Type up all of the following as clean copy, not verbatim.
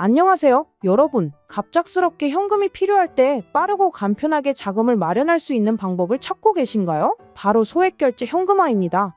안녕하세요, 여러분. 갑작스럽게 현금이 필요할 때 빠르고 간편하게 자금을 마련할 수 있는 방법을 찾고 계신가요? 바로 소액결제 현금화입니다.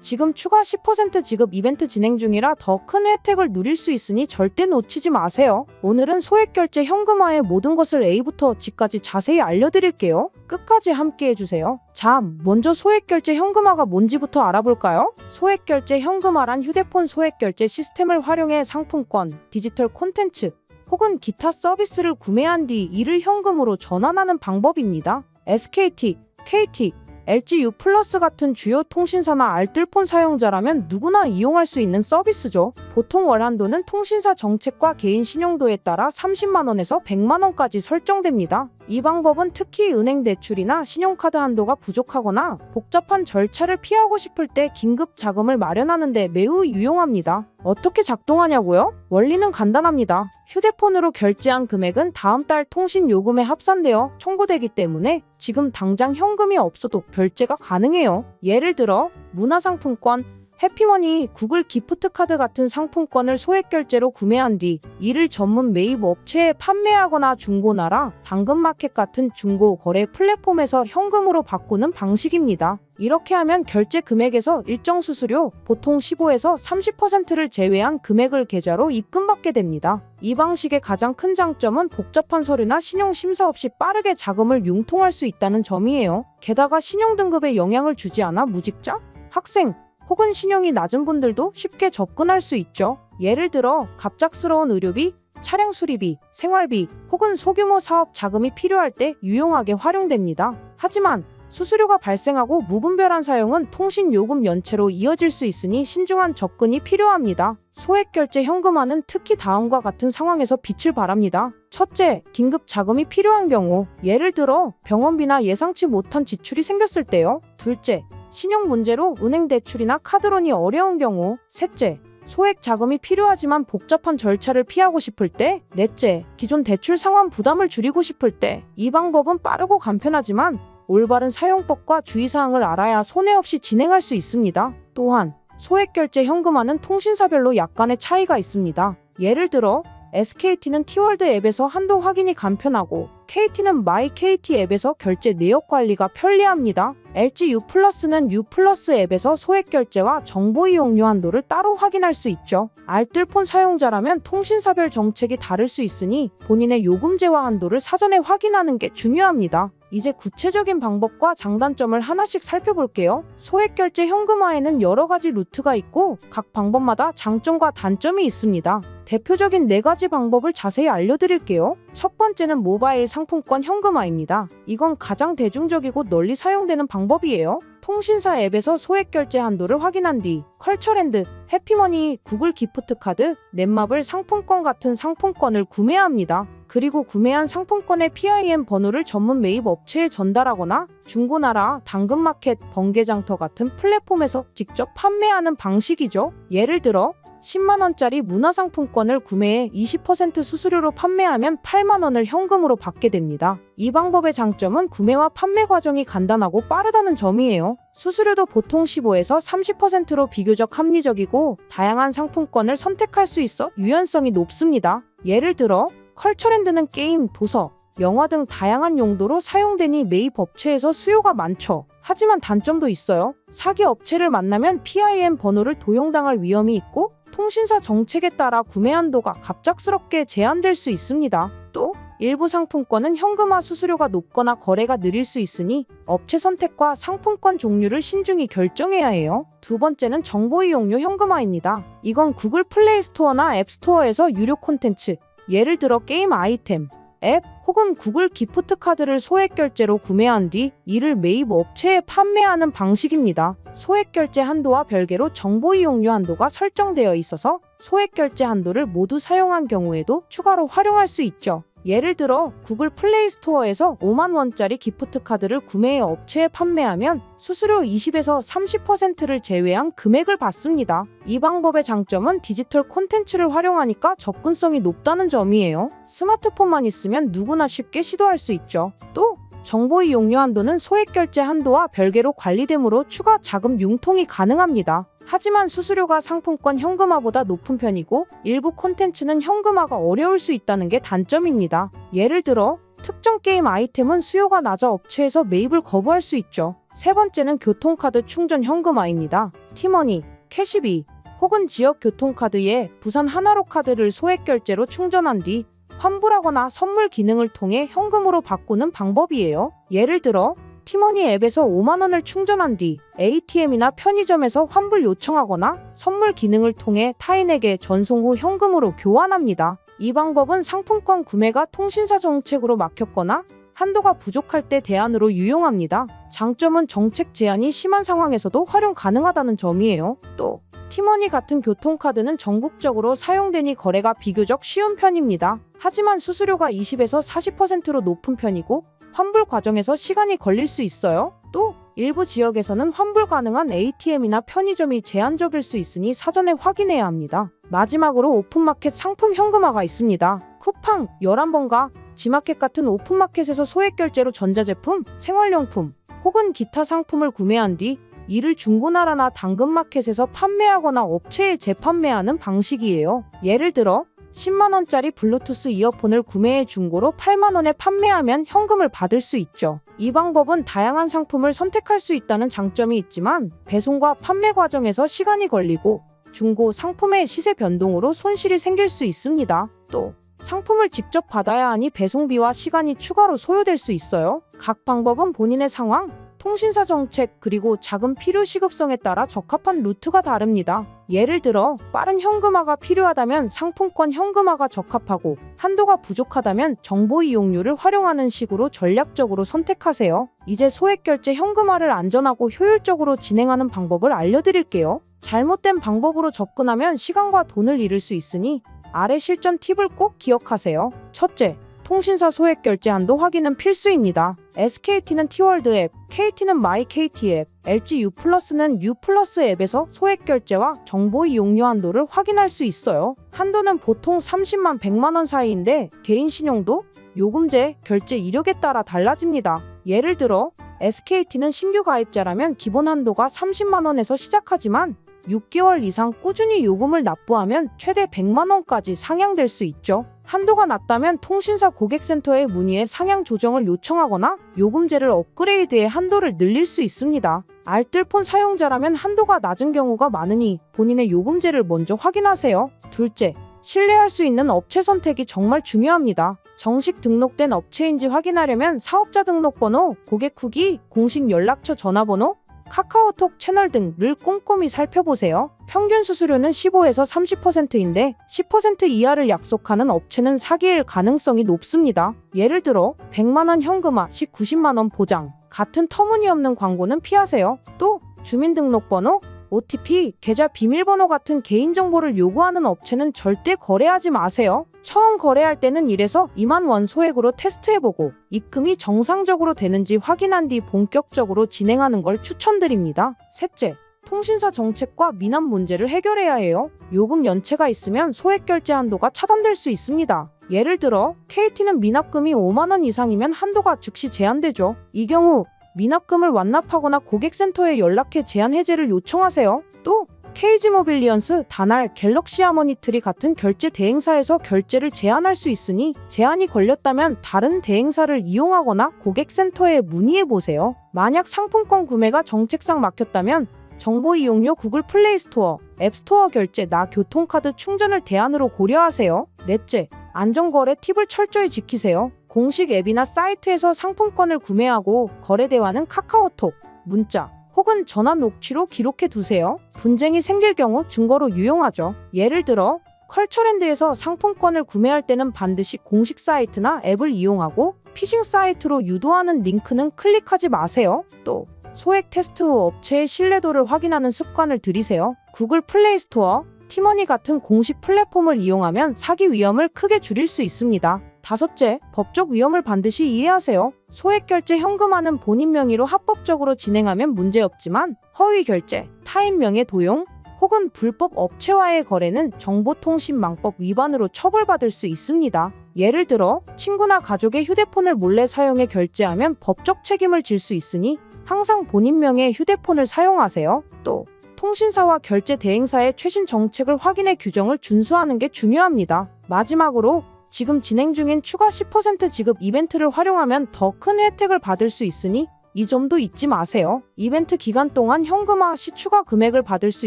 지금 추가 10% 지급 이벤트 진행 중이라 더 큰 혜택을 누릴 수 있으니 절대 놓치지 마세요. 오늘은 소액결제 현금화의 모든 것을 A부터 G까지 자세히 알려드릴게요. 끝까지 함께 해주세요. 자, 먼저 소액결제 현금화가 뭔지부터 알아볼까요? 소액결제 현금화란 휴대폰 소액결제 시스템을 활용해 상품권, 디지털 콘텐츠 혹은 기타 서비스를 구매한 뒤 이를 현금으로 전환하는 방법입니다. SKT, KT, LG U+ 같은 주요 통신사나 알뜰폰 사용자라면 누구나 이용할 수 있는 서비스죠. 보통 월 한도는 통신사 정책과 개인 신용도에 따라 30만 원에서 100만 원까지 설정됩니다. 이 방법은 특히 은행 대출이나 신용카드 한도가 부족하거나 복잡한 절차를 피하고 싶을 때 긴급 자금을 마련하는 데 매우 유용합니다. 어떻게 작동하냐고요? 원리는 간단합니다. 휴대폰으로 결제한 금액은 다음 달 통신 요금에 합산되어 청구되기 때문에 지금 당장 현금이 없어도 결제가 가능해요. 예를 들어 문화상품권, 해피머니, 구글 기프트카드 같은 상품권을 소액결제로 구매한 뒤 이를 전문 매입 업체에 판매하거나 중고나라, 당근마켓 같은 중고 거래 플랫폼에서 현금으로 바꾸는 방식입니다. 이렇게 하면 결제 금액에서 일정 수수료, 보통 15에서 30%를 제외한 금액을 계좌로 입금받게 됩니다. 이 방식의 가장 큰 장점은 복잡한 서류나 신용 심사 없이 빠르게 자금을 융통할 수 있다는 점이에요. 게다가 신용 등급에 영향을 주지 않아 무직자, 학생, 혹은 신용이 낮은 분들도 쉽게 접근할 수 있죠. 예를 들어 갑작스러운 의료비, 차량 수리비, 생활비 혹은 소규모 사업 자금이 필요할 때 유용하게 활용됩니다. 하지만 수수료가 발생하고 무분별한 사용은 통신 요금 연체로 이어질 수 있으니 신중한 접근이 필요합니다. 소액결제 현금화는 특히 다음과 같은 상황에서 빛을 발합니다. 첫째, 긴급 자금이 필요한 경우, 예를 들어 병원비나 예상치 못한 지출이 생겼을 때요. 둘째, 신용 문제로 은행 대출이나 카드론이 어려운 경우. 셋째, 소액 자금이 필요하지만 복잡한 절차를 피하고 싶을 때. 넷째, 기존 대출 상환 부담을 줄이고 싶을 때. 이 방법은 빠르고 간편하지만 올바른 사용법과 주의사항을 알아야 손해 없이 진행할 수 있습니다. 또한 소액결제 현금화는 통신사별로 약간의 차이가 있습니다. 예를 들어 SKT는 T월드 앱에서 한도 확인이 간편하고 KT는 마이 KT 앱에서 결제 내역 관리가 편리합니다. LG U+는 U+ 앱에서 소액 결제와 정보 이용료 한도를 따로 확인할 수 있죠. 알뜰폰 사용자라면 통신사별 정책이 다를 수 있으니 본인의 요금제와 한도를 사전에 확인하는 게 중요합니다. 이제 구체적인 방법과 장단점을 하나씩 살펴볼게요. 소액결제 현금화에는 여러 가지 루트가 있고 각 방법마다 장점과 단점이 있습니다. 대표적인 4가지 방법을 자세히 알려드릴게요. 첫 번째는 모바일 상품권 현금화입니다. 이건 가장 대중적이고 널리 사용되는 방법이에요. 통신사 앱에서 소액결제 한도를 확인한 뒤 컬처랜드, 해피머니, 구글 기프트카드, 넷마블 상품권 같은 상품권을 구매합니다. 그리고 구매한 상품권의 PIN 번호를 전문 매입 업체에 전달하거나 중고나라, 당근마켓, 번개장터 같은 플랫폼에서 직접 판매하는 방식이죠. 예를 들어 10만원짜리 문화상품권을 구매해 20% 수수료로 판매하면 8만원을 현금으로 받게 됩니다. 이 방법의 장점은 구매와 판매 과정이 간단하고 빠르다는 점이에요. 수수료도 보통 15에서 30%로 비교적 합리적이고 다양한 상품권을 선택할 수 있어 유연성이 높습니다. 예를 들어 컬처랜드는 게임, 도서, 영화 등 다양한 용도로 사용되니 매입 업체에서 수요가 많죠. 하지만 단점도 있어요. 사기 업체를 만나면 PIN 번호를 도용당할 위험이 있고 통신사 정책에 따라 구매 한도가 갑작스럽게 제한될 수 있습니다. 또 일부 상품권은 현금화 수수료가 높거나 거래가 느릴 수 있으니 업체 선택과 상품권 종류를 신중히 결정해야 해요. 두 번째는 정보 이용료 현금화입니다. 이건 구글 플레이 스토어나 앱 스토어에서 유료 콘텐츠, 예를 들어 게임 아이템, 앱 혹은 구글 기프트 카드를 소액 결제로 구매한 뒤 이를 매입 업체에 판매하는 방식입니다. 소액 결제 한도와 별개로 정보 이용료 한도가 설정되어 있어서 소액 결제 한도를 모두 사용한 경우에도 추가로 활용할 수 있죠. 예를 들어 구글 플레이 스토어에서 5만 원짜리 기프트 카드를 구매해 업체에 판매하면 수수료 20에서 30%를 제외한 금액을 받습니다. 이 방법의 장점은 디지털 콘텐츠를 활용하니까 접근성이 높다는 점이에요. 스마트폰만 있으면 누구나 쉽게 시도할 수 있죠. 또 정보 이용료 한도는 소액 결제 한도와 별개로 관리되므로 추가 자금 융통이 가능합니다. 하지만 수수료가 상품권 현금화보다 높은 편이고 일부 콘텐츠는 현금화가 어려울 수 있다는 게 단점입니다. 예를 들어 특정 게임 아이템은 수요가 낮아 업체에서 매입을 거부할 수 있죠. 세 번째는 교통카드 충전 현금화입니다. 티머니, 캐시비 혹은 지역 교통카드에 부산 하나로 카드를 소액 결제로 충전한 뒤 환불하거나 선물 기능을 통해 현금으로 바꾸는 방법이에요. 예를 들어 티머니 앱에서 5만 원을 충전한 뒤 ATM이나 편의점에서 환불 요청하거나 선물 기능을 통해 타인에게 전송 후 현금으로 교환합니다. 이 방법은 상품권 구매가 통신사 정책으로 막혔거나 한도가 부족할 때 대안으로 유용합니다. 장점은 정책 제한이 심한 상황에서도 활용 가능하다는 점이에요. 또 티머니 같은 교통카드는 전국적으로 사용되니 거래가 비교적 쉬운 편입니다. 하지만 수수료가 20에서 40%로 높은 편이고 환불 과정에서 시간이 걸릴 수 있어요. 또 일부 지역에서는 환불 가능한 ATM이나 편의점이 제한적일 수 있으니 사전에 확인해야 합니다. 마지막으로 오픈마켓 상품 현금화가 있습니다. 쿠팡, 11번가, 지마켓 같은 오픈마켓에서 소액 결제로 전자제품, 생활용품 혹은 기타 상품을 구매한 뒤 이를 중고나라나 당근마켓에서 판매하거나 업체에 재판매하는 방식이에요. 예를 들어 10만원짜리 블루투스 이어폰을 구매해 중고로 8만원에 판매하면 현금을 받을 수 있죠. 이 방법은 다양한 상품을 선택할 수 있다는 장점이 있지만 배송과 판매 과정에서 시간이 걸리고 중고 상품의 시세 변동으로 손실이 생길 수 있습니다. 또 상품을 직접 받아야 하니 배송비와 시간이 추가로 소요될 수 있어요. 각 방법은 본인의 상황, 통신사 정책 그리고 자금 필요 시급성에 따라 적합한 루트가 다릅니다. 예를 들어 빠른 현금화가 필요하다면 상품권 현금화가 적합하고 한도가 부족하다면 정보 이용료를 활용하는 식으로 전략적으로 선택하세요. 이제 소액 결제 현금화를 안전하고 효율적으로 진행하는 방법을 알려드릴게요. 잘못된 방법으로 접근하면 시간과 돈을 잃을 수 있으니 아래 실전 팁을 꼭 기억하세요. 첫째, 통신사 소액 결제 한도 확인은 필수입니다. SKT는 T월드 앱, KT는 마이KT 앱, LG U+는 U+ 앱에서 소액 결제와 정보 이용료 한도를 확인할 수 있어요. 한도는 보통 30만 100만 원 사이인데 개인 신용도, 요금제, 결제 이력에 따라 달라집니다. 예를 들어 SKT는 신규 가입자라면 기본 한도가 30만 원에서 시작하지만 6개월 이상 꾸준히 요금을 납부하면 최대 100만 원까지 상향될 수 있죠. 한도가 낮다면 통신사 고객센터에 문의해 상향 조정을 요청하거나 요금제를 업그레이드해 한도를 늘릴 수 있습니다. 알뜰폰 사용자라면 한도가 낮은 경우가 많으니 본인의 요금제를 먼저 확인하세요. 둘째, 신뢰할 수 있는 업체 선택이 정말 중요합니다. 정식 등록된 업체인지 확인하려면 사업자 등록번호, 고객 후기, 공식 연락처 전화번호, 카카오톡 채널 등을 꼼꼼히 살펴보세요. 평균 수수료는 15에서 30%인데 10% 이하를 약속하는 업체는 사기일 가능성이 높습니다. 예를 들어 100만 원 현금화 시 90만 원 보장 같은 터무니없는 광고는 피하세요. 또 주민등록번호, OTP, 계좌 비밀번호 같은 개인정보를 요구하는 업체는 절대 거래하지 마세요. 처음 거래할 때는 1에서 2만 원 소액으로 테스트해보고 입금이 정상적으로 되는지 확인한 뒤 본격적으로 진행하는 걸 추천드립니다. 셋째, 통신사 정책과 미납 문제를 해결해야 해요. 요금 연체가 있으면 소액 결제 한도가 차단될 수 있습니다. 예를 들어 KT는 미납금이 5만 원 이상이면 한도가 즉시 제한되죠. 이 경우 미납금을 완납하거나 고객센터에 연락해 제한 해제를 요청하세요. 또 KG모빌리언스, 다날, 갤럭시 하모니트리 같은 결제 대행사에서 결제를 제한할 수 있으니 제한이 걸렸다면 다른 대행사를 이용하거나 고객센터에 문의해보세요. 만약 상품권 구매가 정책상 막혔다면 정보 이용료 구글 플레이 스토어, 앱스토어 결제, 나 교통카드 충전을 대안으로 고려하세요. 넷째, 안전거래 팁을 철저히 지키세요. 공식 앱이나 사이트에서 상품권을 구매하고 거래 대화는 카카오톡, 문자 혹은 전화 녹취로 기록해 두세요. 분쟁이 생길 경우 증거로 유용하죠. 예를 들어 컬처랜드에서 상품권을 구매할 때는 반드시 공식 사이트나 앱을 이용하고 피싱 사이트로 유도하는 링크는 클릭하지 마세요. 또 소액 테스트 후 업체의 신뢰도를 확인하는 습관을 들이세요. 구글 플레이 스토어, 티머니 같은 공식 플랫폼을 이용하면 사기 위험을 크게 줄일 수 있습니다. 다섯째, 법적 위험을 반드시 이해하세요. 소액 결제 현금화는 본인 명의로 합법적으로 진행하면 문제없지만 허위 결제, 타인 명의 도용 혹은 불법 업체와의 거래는 정보통신망법 위반으로 처벌받을 수 있습니다. 예를 들어 친구나 가족의 휴대폰을 몰래 사용해 결제하면 법적 책임을 질 수 있으니 항상 본인 명의 휴대폰을 사용하세요. 또 통신사와 결제 대행사의 최신 정책을 확인해 규정을 준수하는 게 중요합니다. 마지막으로 지금 진행 중인 추가 10% 지급 이벤트를 활용하면 더 큰 혜택을 받을 수 있으니 이 점도 잊지 마세요. 이벤트 기간 동안 현금화 시 추가 금액을 받을 수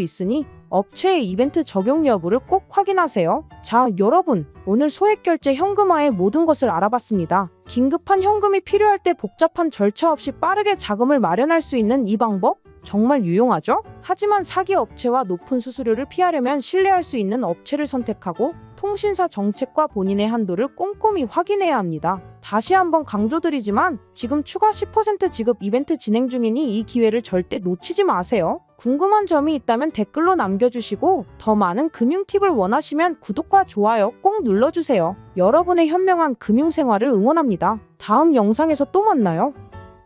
있으니 업체의 이벤트 적용 여부를 꼭 확인하세요. 자, 여러분, 오늘 소액결제 현금화의 모든 것을 알아봤습니다. 긴급한 현금이 필요할 때 복잡한 절차 없이 빠르게 자금을 마련할 수 있는 이 방법 정말 유용하죠? 하지만 사기 업체와 높은 수수료를 피하려면 신뢰할 수 있는 업체를 선택하고 통신사 정책과 본인의 한도를 꼼꼼히 확인해야 합니다. 다시 한번 강조드리지만 지금 추가 10% 지급 이벤트 진행 중이니 이 기회를 절대 놓치지 마세요. 궁금한 점이 있다면 댓글로 남겨주시고 더 많은 금융 팁을 원하시면 구독과 좋아요 꼭 눌러주세요. 여러분의 현명한 금융생활을 응원합니다. 다음 영상에서 또 만나요.